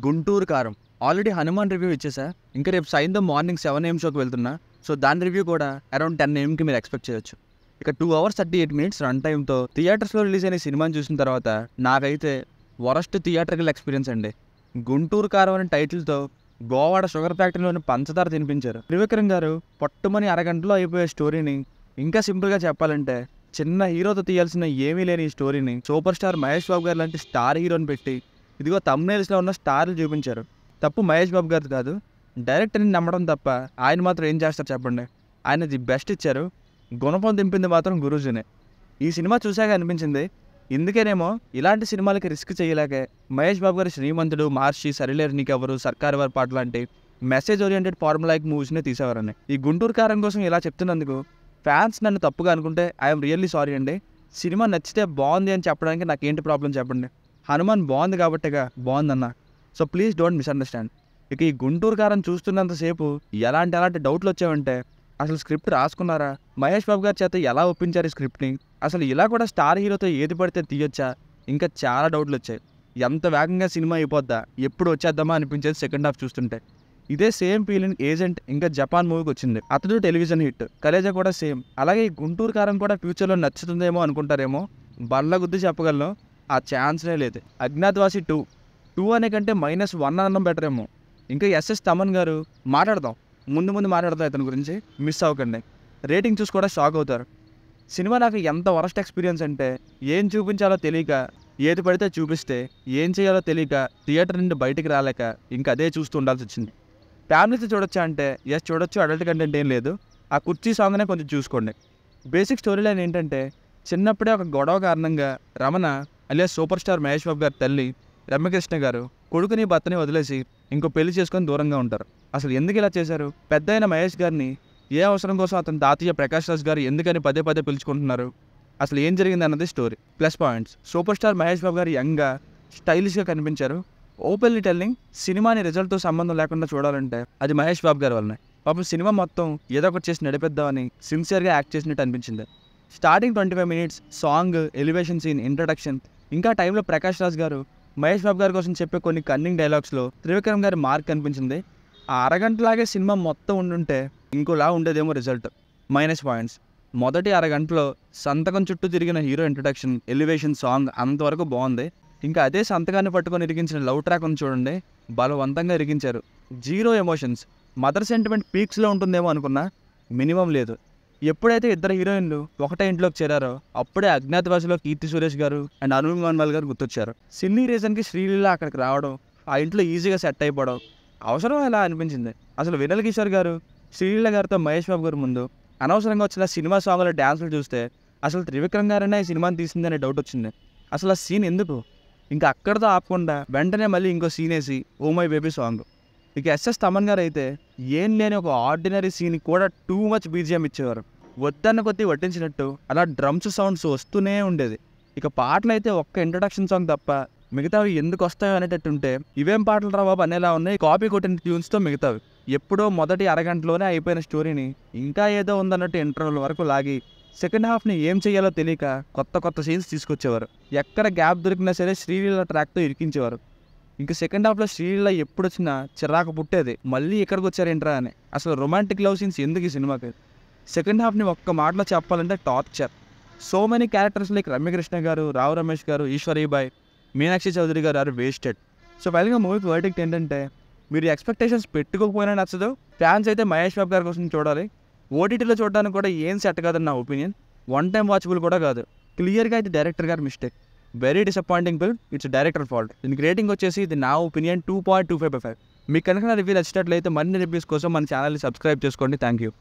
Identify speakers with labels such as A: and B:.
A: గుంటూరు కారం already Hanuman review ఇచ్చేసా. ఇంకా రేపు సాయంత్రం మార్నింగ్ 7 AM షోకి వెళ్తున్నా. సో దాని రివ్యూ కూడా అరౌండ్ 10 AM మీరు ఎక్స్పెక్ట్ చేయొచ్చు. ఇక 2 hours 38 minutes రన్ టైంతో థియేటర్స్లో రిలీజ్ అయిన సినిమాని చూసిన తర్వాత నాకైతే వరస్ట్ థియేటర్కల్ ఎక్స్పీరియన్స్ అండి. గుంటూరు కారం అనే టైటిల్తో గోవాడ షుగర్ ఫ్యాక్టరీలోని పంచదార తినిపించారు. త్రివిక్రమ్ గారు పొట్టమని అరగంటలో అయిపోయే స్టోరీని ఇంకా సింపుల్గా చెప్పాలంటే చిన్న హీరోతో తీయాల్సిన ఏమీ లేని ఈ స్టోరీని సూపర్ స్టార్ మహేష్ బాబు గారు లాంటి స్టార్ హీరోని పెట్టి ఇదిగో థంబ్నెయిల్స్లో ఉన్న స్టార్లు చూపించారు. తప్పు మహేష్ బాబు గారు కాదు, డైరెక్టర్ని నమ్మడం తప్ప ఆయన మాత్రం ఏం చేస్తారు చెప్పండి. ఆయన ది బెస్ట్ ఇచ్చారు. గుణపం దింపింది మాత్రం గురూజీనే. ఈ సినిమా చూశాక అనిపించింది ఇందుకేనేమో ఇలాంటి సినిమాలకి రిస్క్ చేయలేకే మహేష్ బాబు గారు శ్రీమంతుడు, మహర్షి, సరిలేరు నీకెవరు, సర్కారు వారి పాట లాంటి మెసేజ్ ఓరియంటెడ్ ఫార్ములాయిక్ మూవీస్నే తీసేవారని. ఈ గుంటూరు కారం కోసం ఇలా చెప్తున్నందుకు ఫ్యాన్స్ నన్ను తప్పుగా అనుకుంటే ఐఎమ్ రియల్లీ సారీ అండి. సినిమా నచ్చితే బాగుంది అని చెప్పడానికి నాకేంటి ప్రాబ్లం చెప్పండి. హనుమాన్ బాగుంది కాబట్టిగా బాగుందన్న. So please don't misunderstand. ఇక ఈ గుంటూరు కారం చూస్తున్నంతసేపు ఎలాంటి డౌట్లు వచ్చావంటే అసలు స్క్రిప్ట్ రాసుకున్నారా, మహేష్ బాబు గారి చేత ఎలా ఒప్పించారు ఈ స్క్రిప్ట్ని, అసలు ఇలా కూడా స్టార్ హీరోతో ఏది పడితే తీయొచ్చా, ఇంకా చాలా డౌట్లు వచ్చాయి. ఎంత వేగంగా సినిమా అయిపోద్దా, ఎప్పుడు వచ్చేద్దామా అనిపించేది సెకండ్ హాఫ్ చూస్తుంటే. ఇదే సేమ్ ఫీలింగ్ ఏజెంట్ ఇంకా జపాన్ మూవీకి వచ్చింది. అతడు టెలివిజన్ హిట్, కలేజా కూడా సేమ్. అలాగే ఈ గుంటూరు కారం కూడా ఫ్యూచర్లో నచ్చుతుందేమో అనుకుంటారేమో, బల్ల గుద్ది చెప్పగలను ఆ ఛాన్స్నే లేదు. అజ్ఞాతవాసి 2 అనే కంటే -1 అనడం బెటర్ ఏమో. ఇంకా ఎస్ఎస్ తమన్ గారు మాట్లాడదాం, ముందు మాట్లాడదాం ఇతని గురించి, మిస్ అవ్వకండి. రేటింగ్ చూసి కూడా షాక్ అవుతారు. సినిమా నాకు ఎంత వరస్ట్ ఎక్స్పీరియన్స్ అంటే ఏం చూపించాలో తెలియక, ఏది పడితే చూపిస్తే ఏం చేయాలో తెలియక థియేటర్ నుండి బయటికి రాలేక ఇంకా అదే చూస్తూ ఉండాల్సి వచ్చింది. ఫ్యామిలీతో చూడొచ్చా అంటే ఎస్ చూడొచ్చు, అడల్ట్ కంటెంట్ ఏం లేదు. ఆ కుర్చీ సాంగ్నే కొంచెం చూసుకోండి. బేసిక్ స్టోరీ లైన్ ఏంటంటే చిన్నప్పుడే ఒక గొడవ కారణంగా రమణ అలియా సూపర్ స్టార్ మహేష్ బాబు గారి తల్లి రమ్యకృష్ణ గారు కొడుకుని భర్తని వదిలేసి ఇంకో పెళ్లి చేసుకొని దూరంగా ఉంటారు. అసలు ఎందుకు ఇలా చేశారు, పెద్ద అయిన మహేష్ గారిని ఏ అవసరం కోసం అతని తాతయ్య ప్రకాష్ రాజ్ గారు ఎందుకని పదే పిలుచుకుంటున్నారు, అసలు ఏం జరిగింది అన్నది story. Plus points, super star Mahesh Babu garu యంగ్గా స్టైలిష్గా కనిపించారు. ఓపెన్లీ టెల్లింగ్, సినిమాని రిజల్ట్తో సంబంధం లేకుండా చూడాలంటే అది మహేష్ బాబు గారి వల్లనే. పాపం సినిమా మొత్తం ఏదో ఒకటి చేసి నడిపిద్దామని సిన్సియర్గా యాక్ట్ చేసినట్టు అనిపించింది. Starting 25 minutes song, elevation scene, introduction, ఇంకా టైంలో ప్రకాష్ రాజ్ గారు మహేష్ బాబు గారి కోసం చెప్పే కొన్ని కన్నింగ్ డైలాగ్స్లో త్రివిక్రమ్ గారి మార్క్ కనిపించింది. ఆ అరగంటలాగే సినిమా మొత్తం ఉండుంటే ఇంకోలా ఉండేదేమో రిజల్ట్. మైనస్ పాయింట్స్, మొదటి అరగంటలో సంతకం చుట్టూ తిరిగిన హీరో ఇంట్రడక్షన్, ఎలివేషన్ సాంగ్ అంతవరకు బాగుంది. ఇంకా అదే సంతకాన్ని పట్టుకొని ఇరిగించిన లవ్ ట్రాక్ ఉంది చూడండి, బలవంతంగా ఇరిగించారు. 0 ఎమోషన్స్. మదర్ సెంటిమెంట్ పీక్స్లో ఉంటుందేమో అనుకున్నా, మినిమం లేదు. ఎప్పుడైతే ఇద్దరు హీరోయిన్లు ఒకటే ఇంట్లోకి చేరారో అప్పుడే అజ్ఞాతవాసిలో కీర్తి సురేష్ గారు అండ్ అనుల్ మన్వాల్ గారు గుర్తొచ్చారు. సిన్నీ రీజన్కి శ్రీలీల అక్కడికి రావడం, ఆ ఇంట్లో ఈజీగా సెట్ అయిపోవడం అవసరం ఎలా అనిపించింది. అసలు వినల్ కిషోర్ గారు శ్రీలీల గారితో మహేష్ బాబు గారు ముందు అనవసరంగా వచ్చిన సినిమా సాంగ్ల డ్యాన్సులు చూస్తే అసలు త్రివిక్రమ్ గారైనా ఈ సినిమాని తీసిందనే డౌట్ వచ్చింది. అసలు ఆ సీన్ ఎందుకు, ఇంకా అక్కడితో ఆపకుండా వెంటనే మళ్ళీ ఇంకో సీన్ వేసి ఓ మై బేబీ సాంగ్. ఇక ఎస్ఎస్ తమన్ గారు అయితే ఏం లేని ఒక ఆర్డినరీ సీన్ కూడా టూ మచ్ బీజిఎం ఇచ్చేవారు. వద్దన్న కొద్దీ వడ్డించినట్టు అలా డ్రమ్స్ సౌండ్స్ వస్తూనే ఉండేది. ఇక పాటలు అయితే ఒక్క ఇంట్రడక్షన్ సాంగ్ తప్ప మిగతావి ఎందుకు వస్తాయో అనేటట్టుంటే ఇవేం పాటలు రా బాబు అనేలా ఉన్నాయి. కాపీ కొట్టిన ట్యూన్స్తో మిగతావి. ఎప్పుడో మొదటి అరగంటలోనే అయిపోయిన స్టోరీని ఇంకా ఏదో ఉందన్నట్టు ఇంటర్వల్ వరకు లాగి సెకండ్ హాఫ్ని ఏం చేయాలో తెలియక కొత్త సీన్స్ తీసుకొచ్చేవారు. ఎక్కడ గ్యాప్ దొరికినా సరే శ్రీలీల ట్రాక్తో ఇరికించేవారు. ఇంకా సెకండ్ హాఫ్లో శ్రీలీల ఎప్పుడు వచ్చినా చిరాకు పుట్టేది, మళ్ళీ ఎక్కడికి వచ్చారేంట్రా అని. అసలు రొమాంటిక్ లవ్ సీన్స్ ఎందుకు ఈ సినిమాకి. సెకండ్ హాఫ్ని ఒక్క మాటలో చెప్పాలంటే torture. So many characters like Ramya Krishna garu, Rao Ramesh గారు, ఈశ్వరీబాయ్, మీనాక్షి చౌదరి గారు ఆర్ వేస్టెడ్. సో ఫైనల్గా మూవీకి వర్డిక్ట్ ఏంటంటే మీరు ఎక్స్పెక్టేషన్స్ పెట్టుకోకపోయినా నచ్చదు. ఫ్యాన్స్ అయితే మహేష్ బాబు గారి కోసం చూడాలి. ఓటీటీలో చూడడానికి కూడా ఏం సెట్ కాదని నా ఒపీనియన్. 1 time వాచబుల్ కూడా కాదు. క్లియర్గా ఇది డైరెక్టర్ గారి mistake. Very disappointing film. It's director fault. దీనికి రేటింగ్ వచ్చేసి ఇది నా ఒపీనియన్ 2.25/5. మీకు కనుక నా రివ్యూ నచ్చినట్లయితే మరిన్ని రివ్యూస్ కోసం మన ఛానల్ని సబ్స్క్రైబ్ చేసుకోండి. Thank you.